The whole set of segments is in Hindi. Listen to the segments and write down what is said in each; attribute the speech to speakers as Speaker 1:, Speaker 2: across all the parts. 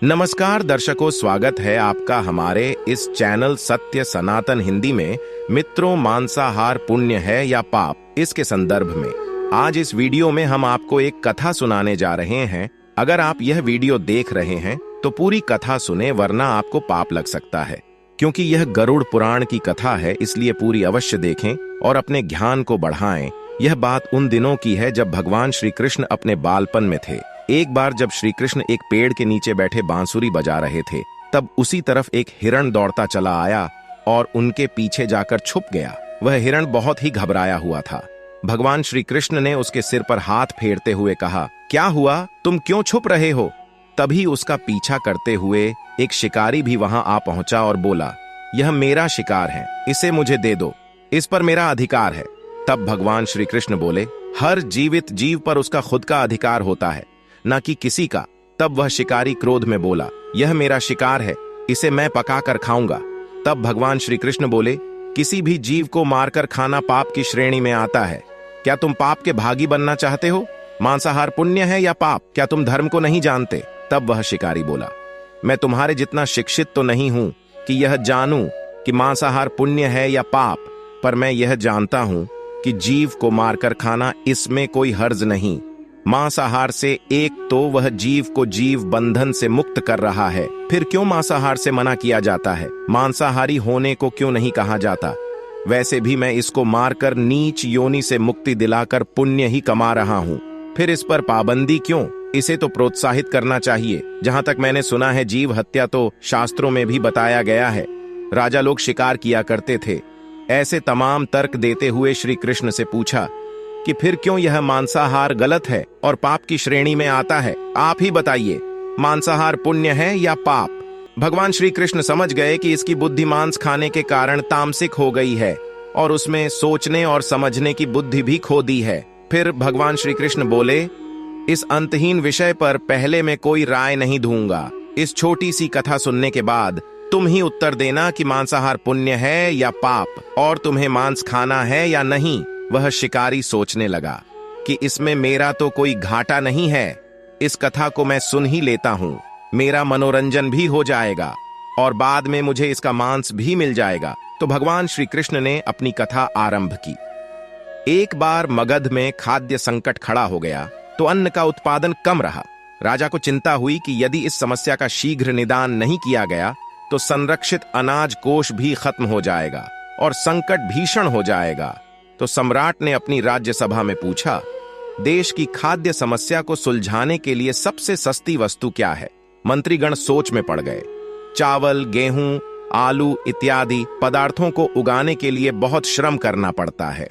Speaker 1: नमस्कार दर्शकों, स्वागत है आपका हमारे इस चैनल सत्य सनातन हिंदी में। मित्रों, मांसाहार पुण्य है या पाप, इसके संदर्भ में आज इस वीडियो में हम आपको एक कथा सुनाने जा रहे हैं। अगर आप यह वीडियो देख रहे हैं तो पूरी कथा सुने, वरना आपको पाप लग सकता है। क्योंकि यह गरुड़ पुराण की कथा है, इसलिए पूरी अवश्य देखें और अपने ज्ञान को बढ़ाएं। यह बात उन दिनों की है जब भगवान श्री कृष्ण अपने बालपन में थे। एक बार जब श्री कृष्ण एक पेड़ के नीचे बैठे बांसुरी बजा रहे थे, तब उसी तरफ एक हिरण दौड़ता चला आया और उनके पीछे जाकर छुप गया। वह हिरण बहुत ही घबराया हुआ था। भगवान श्री कृष्ण ने उसके सिर पर हाथ फेरते हुए कहा, क्या हुआ, तुम क्यों छुप रहे हो? तभी उसका पीछा करते हुए एक शिकारी भी वहां आ पहुंचा और बोला, यह मेरा शिकार है, इसे मुझे दे दो, इस पर मेरा अधिकार है। तब भगवान श्री कृष्ण बोले, हर जीवित जीव पर उसका खुद का अधिकार होता है, न कि किसी का। तब वह शिकारी क्रोध में बोला, यह मेरा शिकार है, इसे मैं पकाकर खाऊंगा। तब भगवान श्री कृष्ण बोले, किसी भी जीव को मारकर खाना पाप की श्रेणी में आता है। क्या तुम पाप के भागी बनना चाहते हो? मांसाहार पुण्य है या पाप? क्या तुम धर्म को नहीं जानते? तब वह शिकारी बोला, मैं तुम्हारे जितना शिक्षित तो नहीं हूं कि यह जानूं कि मांसाहार पुण्य है या पाप, पर मैं यह जानता हूं कि जीव को मारकर खाना, इसमें कोई हर्ज नहीं। मांसाहार से एक तो वह जीव को जीव बंधन से मुक्त कर रहा है, फिर क्यों मांसाहार से मना किया जाता है? मांसाहारी होने को क्यों नहीं कहा जाता? वैसे भी मैं इसको मारकर नीच योनि से मुक्ति दिलाकर पुण्य ही कमा रहा हूँ, फिर इस पर पाबंदी क्यों? इसे तो प्रोत्साहित करना चाहिए। जहां तक मैंने सुना है, जीव हत्या तो शास्त्रों में भी बताया गया है। राजा लोग शिकार किया करते थे। ऐसे तमाम तर्क देते हुए श्री कृष्ण से पूछा कि फिर क्यों यह मांसाहार गलत है और पाप की श्रेणी में आता है? आप ही बताइए, मांसाहार पुण्य है या पाप? भगवान श्री कृष्ण समझ गए कि इसकी बुद्धि मांस खाने के कारण तामसिक हो गई है और उसमें सोचने और समझने की बुद्धि भी खो दी है। फिर भगवान श्री कृष्ण बोले, इस अंतहीन विषय पर पहले मैं कोई राय नहीं दूंगा। इस छोटी सी कथा सुनने के बाद तुम ही उत्तर देना कि मांसाहार पुण्य है या पाप, और तुम्हें मांस खाना है या नहीं। वह शिकारी सोचने लगा कि इसमें मेरा तो कोई घाटा नहीं है, इस कथा को मैं सुन ही लेता हूं, मेरा मनोरंजन भी हो जाएगा और बाद में मुझे इसका मांस भी मिल जाएगा। तो भगवान श्री कृष्ण ने अपनी कथा आरंभ की। एक बार मगध में खाद्य संकट खड़ा हो गया तो अन्न का उत्पादन कम रहा। राजा को चिंता हुई कि यदि इस समस्या का शीघ्र निदान नहीं किया गया तो संरक्षित अनाज कोष भी खत्म हो जाएगा और संकट भीषण हो जाएगा। तो सम्राट ने अपनी राज्यसभा में पूछा, देश की खाद्य समस्या को सुलझाने के लिए सबसे सस्ती वस्तु क्या है? मंत्रीगण सोच में पड़ गए। चावल, गेहूं, आलू इत्यादि पदार्थों को उगाने के लिए बहुत श्रम करना पड़ता है।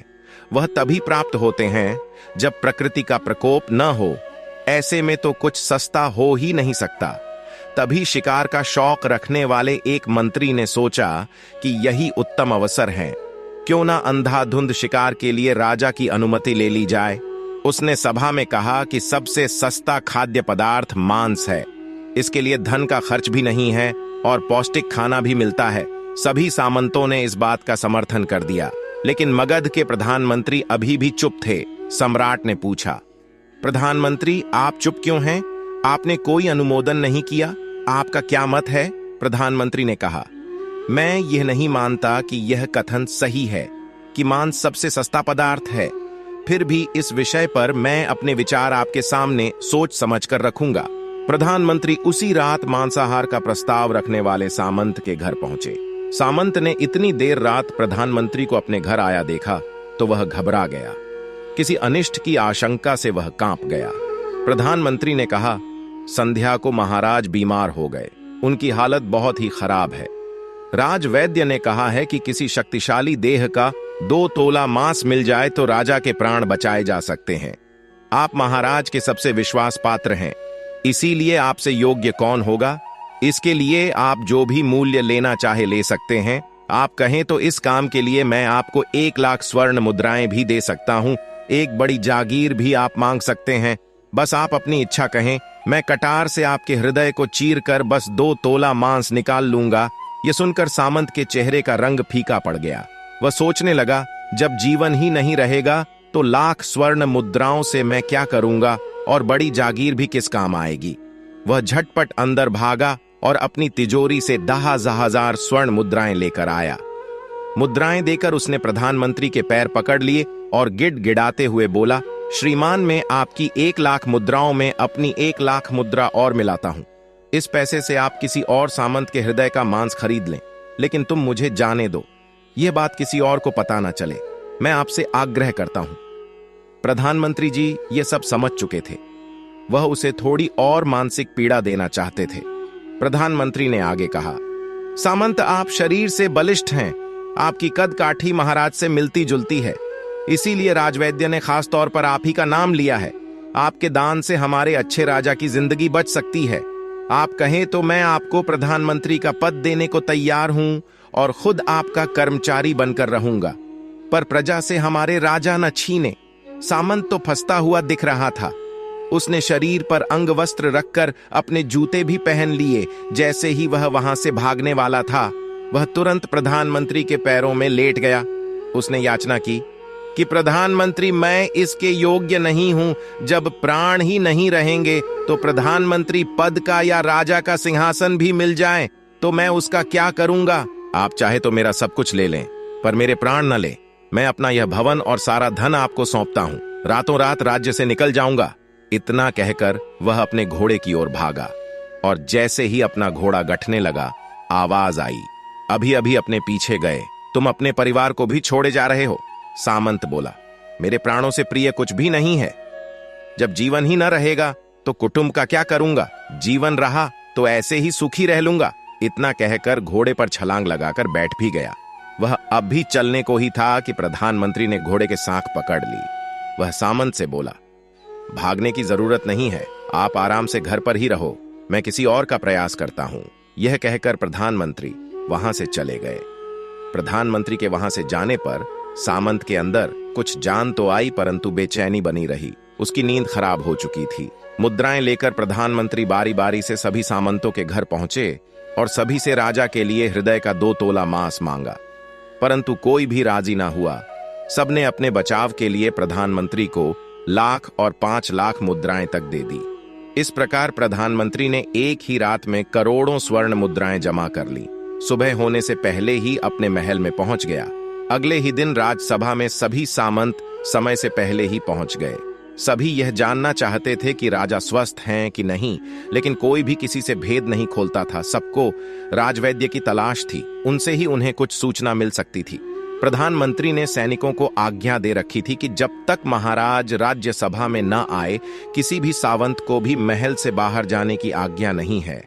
Speaker 1: वह तभी प्राप्त होते हैं जब प्रकृति का प्रकोप न हो। ऐसे में तो कुछ सस्ता हो ही नहीं सकता। तभी शिकार का शौक रखने वाले एक मंत्री ने सोचा कि यही उत्तम अवसर है, क्यों ना अंधाधुंध शिकार के लिए राजा की अनुमति ले ली जाए। उसने सभा में कहा कि सबसे सस्ता खाद्य पदार्थ मांस है। इसके लिए धन का खर्च भी नहीं है और पौष्टिक खाना भी मिलता है। सभी सामंतों ने इस बात का समर्थन कर दिया, लेकिन मगध के प्रधानमंत्री अभी भी चुप थे। सम्राट ने पूछा, प्रधानमंत्री, आप चुप क्यों हैं? आपने कोई अनुमोदन नहीं किया, आपका क्या मत है? प्रधानमंत्री ने कहा, मैं यह नहीं मानता कि यह कथन सही है कि मांस सबसे सस्ता पदार्थ है। फिर भी इस विषय पर मैं अपने विचार आपके सामने सोच समझकर रखूंगा। प्रधानमंत्री उसी रात मांसाहार का प्रस्ताव रखने वाले सामंत के घर पहुंचे। सामंत ने इतनी देर रात प्रधानमंत्री को अपने घर आया देखा तो वह घबरा गया। किसी अनिष्ट की आशंका से वह कांप गया। प्रधानमंत्री ने कहा, संध्या को महाराज बीमार हो गए, उनकी हालत बहुत ही खराब है। राजवैद्य ने कहा है कि किसी शक्तिशाली देह का 2 तोला मांस मिल जाए तो राजा के प्राण बचाए जा सकते हैं। आप महाराज के सबसे विश्वास पात्र हैं, इसीलिए आपसे योग्य कौन होगा? इसके लिए आप जो भी मूल्य लेना चाहे ले सकते हैं। आप कहें तो इस काम के लिए मैं आपको 1 लाख स्वर्ण मुद्राएं भी दे सकता हूं। एक बड़ी जागीर भी आप मांग सकते हैं। बस आप अपनी इच्छा कहें, मैं कटार से आपके हृदय को चीर कर बस 2 तोला मांस निकाल लूंगा। यह सुनकर सामंत के चेहरे का रंग फीका पड़ गया। वह सोचने लगा, जब जीवन ही नहीं रहेगा तो लाख स्वर्ण मुद्राओं से मैं क्या करूंगा और बड़ी जागीर भी किस काम आएगी। वह झटपट अंदर भागा और अपनी तिजोरी से 10,000 स्वर्ण मुद्राएं लेकर आया। मुद्राएं देकर उसने प्रधानमंत्री के पैर पकड़ लिए और गिड़गिड़ाते हुए बोला, श्रीमान, मैं आपकी 1,00,000 मुद्राओं में अपनी 1,00,000 मुद्रा और मिलाता हूं। इस पैसे से आप किसी और सामंत के हृदय का मांस खरीद लें, लेकिन तुम मुझे जाने दो। यह बात किसी और को पता न चले। मैं आपसे आग्रह करता हूं। प्रधानमंत्री जी ये सब समझ चुके थे। वह उसे थोड़ी और मानसिक पीड़ा देना चाहते थे। प्रधानमंत्री ने आगे कहा, सामंत, आप शरीर से बलिष्ठ हैं। आपकी कद काठी महाराज से मिलती जुलती है, इसीलिए राजवैद्य ने खास तौर पर आप ही का नाम लिया है। आपके दान से हमारे अच्छे राजा की जिंदगी बच सकती है। आप कहें तो मैं आपको प्रधानमंत्री का पद देने को तैयार हूं और खुद आपका कर्मचारी बनकर रहूंगा, पर प्रजा से हमारे राजा न छीने। सामंत तो फंसता हुआ दिख रहा था। उसने शरीर पर अंग वस्त्र रखकर अपने जूते भी पहन लिए। जैसे ही वह वहां से भागने वाला था, वह तुरंत प्रधानमंत्री के पैरों में लेट गया। उसने याचना की कि प्रधानमंत्री, मैं इसके योग्य नहीं हूं। जब प्राण ही नहीं रहेंगे तो प्रधानमंत्री पद का या राजा का सिंहासन भी मिल जाए तो मैं उसका क्या करूंगा? आप चाहे तो मेरा सब कुछ ले लें, पर मेरे प्राण न ले। मैं अपना यह भवन और सारा धन आपको सौंपता हूं। रातों रात राज्य से निकल जाऊंगा। इतना कहकर वह अपने घोड़े की ओर भागा, और जैसे ही अपना घोड़ा गठने लगा, आवाज आई, अभी अभी अपने पीछे गए, तुम अपने परिवार को भी छोड़े जा रहे हो। सामंत बोला, मेरे प्राणों से प्रिय कुछ भी नहीं है। जब जीवन ही न रहेगा तो कुटुंब का क्या करूंगा? जीवन रहा तो ऐसे ही सुखी रह लूंगा। इतना कहकर घोड़े पर छलांग लगाकर बैठ भी गया। वह अब भी चलने को ही था कि प्रधानमंत्री ने घोड़े के सांख पकड़ ली। वह सामंत से बोला, भागने की जरूरत नहीं है, आप आराम से घर पर ही रहो, मैं किसी और का प्रयास करता हूं। यह कहकर प्रधानमंत्री वहां से चले गए। प्रधानमंत्री के वहां से जाने पर सामंत के अंदर कुछ जान तो आई, परंतु बेचैनी बनी रही। उसकी नींद खराब हो चुकी थी। मुद्राएं लेकर प्रधानमंत्री बारी बारी से सभी सामंतों के घर पहुंचे और सभी से राजा के लिए हृदय का 2 तोला मांस मांगा, परंतु कोई भी राजी ना हुआ। सबने अपने बचाव के लिए प्रधानमंत्री को 1,00,000 और 5,00,000 मुद्राएं तक दे दी। इस प्रकार प्रधानमंत्री ने एक ही रात में करोड़ों स्वर्ण मुद्राएं जमा कर ली। सुबह होने से पहले ही अपने महल में पहुंच गया। अगले ही दिन राजसभा में सभी सामंत समय से पहले ही पहुंच गए। सभी यह जानना चाहते थे कि राजा स्वस्थ हैं कि नहीं, लेकिन कोई भी किसी से भेद नहीं खोलता था। सबको राजवैद्य की तलाश थी, उनसे ही उन्हें कुछ सूचना मिल सकती थी। प्रधानमंत्री ने सैनिकों को आज्ञा दे रखी थी कि जब तक महाराज राज्यसभा में न आए, किसी भी सावंत को भी महल से बाहर जाने की आज्ञा नहीं है।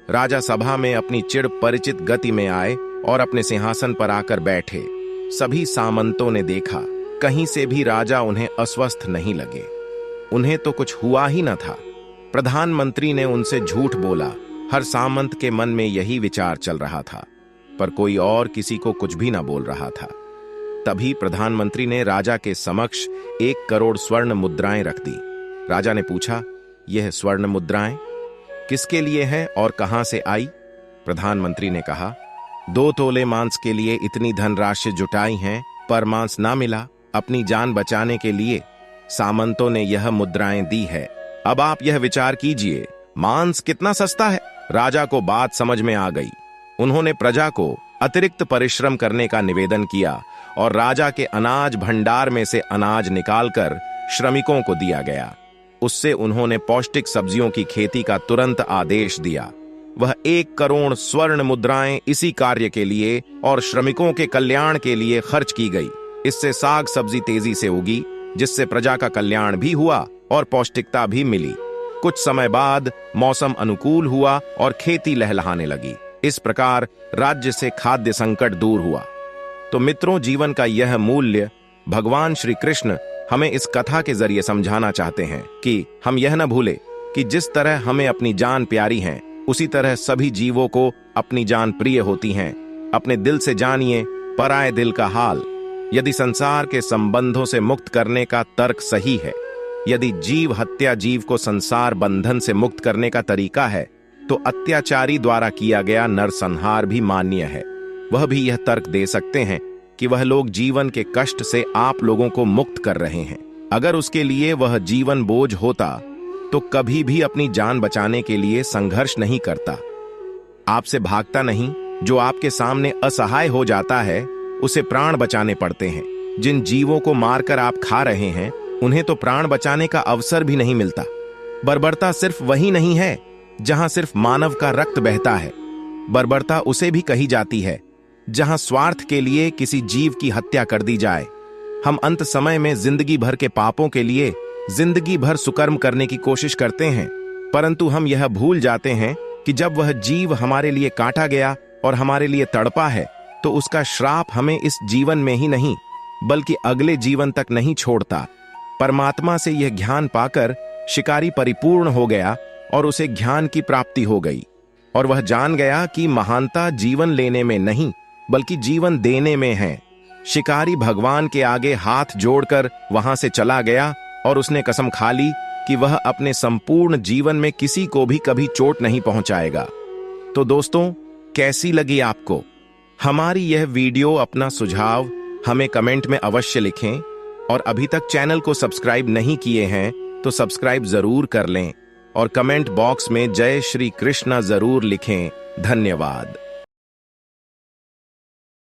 Speaker 1: राजा सभा में अपनी चिड़ परिचित गति में आए और अपने सिंहासन पर आकर बैठे। सभी सामंतों ने देखा, कहीं से भी राजा उन्हें अस्वस्थ नहीं लगे। उन्हें तो कुछ हुआ ही न था। प्रधानमंत्री ने उनसे झूठ बोला। हर सामंत के मन में यही विचार चल रहा था, पर कोई और किसी को कुछ भी न बोल रहा था। तभी प्रधानमंत्री ने राजा के समक्ष 1 करोड़ स्वर्ण मुद्राएं रख दी। राजा ने पूछा, यह स्वर्ण मुद्राएं किसके लिए हैं और कहां से आई? प्रधानमंत्री ने कहा, 2 तोले मांस के लिए इतनी धनराशि जुटाई हैं, पर मांस ना मिला। अपनी जान बचाने के लिए सामंतों ने यह मुद्राएं दी है। अब आप यह विचार कीजिए, मांस कितना सस्ता है। राजा को बात समझ में आ गई। उन्होंने प्रजा को अतिरिक्त परिश्रम करने का निवेदन किया और राजा के अनाज भंडार में से अनाज निकालकर श्रमिकों को दिया गया। उससे उन्होंने पौष्टिक सब्जियों की खेती का तुरंत आदेश दिया। वह 1 करोड़ स्वर्ण मुद्राएं इसी कार्य के लिए और श्रमिकों के कल्याण के लिए खर्च की गई। इससे साग सब्जी तेजी से उगी, जिससे प्रजा का कल्याण भी हुआ और पौष्टिकता भी मिली। कुछ समय बाद मौसम अनुकूल हुआ और खेती लहलहाने लगी। इस प्रकार राज्य से खाद्य संकट दूर हुआ। तो मित्रों, जीवन का यह मूल्य भगवान श्री कृष्ण हमें इस कथा के जरिए समझाना चाहते हैं कि हम यह न भूले कि जिस तरह हमें अपनी जान प्यारी है, उसी तरह सभी जीवों को अपनी जान प्रिय होती हैं। अपने दिल से जानिए पराये दिल का हाल। यदि संसार के संबंधों से मुक्त करने का तर्क सही है, यदि जीव हत्या जीव को संसार बंधन से मुक्त करने का तरीका है, तो अत्याचारी द्वारा किया गया नरसंहार भी मान्य है। वह भी यह तर्क दे सकते हैं कि वह लोग जीवन के कष्ट से आप लोगों को मुक्त कर रहे हैं। अगर उसके लिए वह जीवन बोझ होता तो कभी भी अपनी जान बचाने के लिए संघर्ष नहीं करता। आपसे भागता नहीं, जो आपके सामने असहाय हो जाता है उसे प्राण बचाने पड़ते हैं। जिन जीवों को मारकर आप खा रहे हैं उन्हें तो प्राण बचाने का अवसर भी नहीं मिलता। बर्बरता सिर्फ वही नहीं है जहां सिर्फ मानव का रक्त बहता है। बर्बरता उसे भी कही जाती है जहां स्वार्थ के लिए किसी जीव की हत्या कर दी जाए। हम अंत समय में जिंदगी भर के पापों के लिए जिंदगी भर सुकर्म करने की कोशिश करते हैं, परंतु हम यह भूल जाते हैं कि जब वह जीव हमारे लिए काटा गया और हमारे लिए तड़पा है तो उसका श्राप हमें इस जीवन में ही नहीं बल्कि अगले जीवन तक नहीं छोड़ता। परमात्मा से यह ज्ञान पाकर शिकारी परिपूर्ण हो गया और उसे ज्ञान की प्राप्ति हो गई और वह जान गया कि महानता जीवन लेने में नहीं बल्कि जीवन देने में है। शिकारी भगवान के आगे हाथ जोड़कर वहां से चला गया और उसने कसम खा ली कि वह अपने संपूर्ण जीवन में किसी को भी कभी चोट नहीं पहुंचाएगा। तो दोस्तों, कैसी लगी आपको हमारी यह वीडियो? अपना सुझाव हमें कमेंट में अवश्य लिखें और अभी तक चैनल को सब्सक्राइब नहीं किए हैं तो सब्सक्राइब जरूर कर लें और कमेंट बॉक्स में जय श्री कृष्णा जरूर लिखें। धन्यवाद।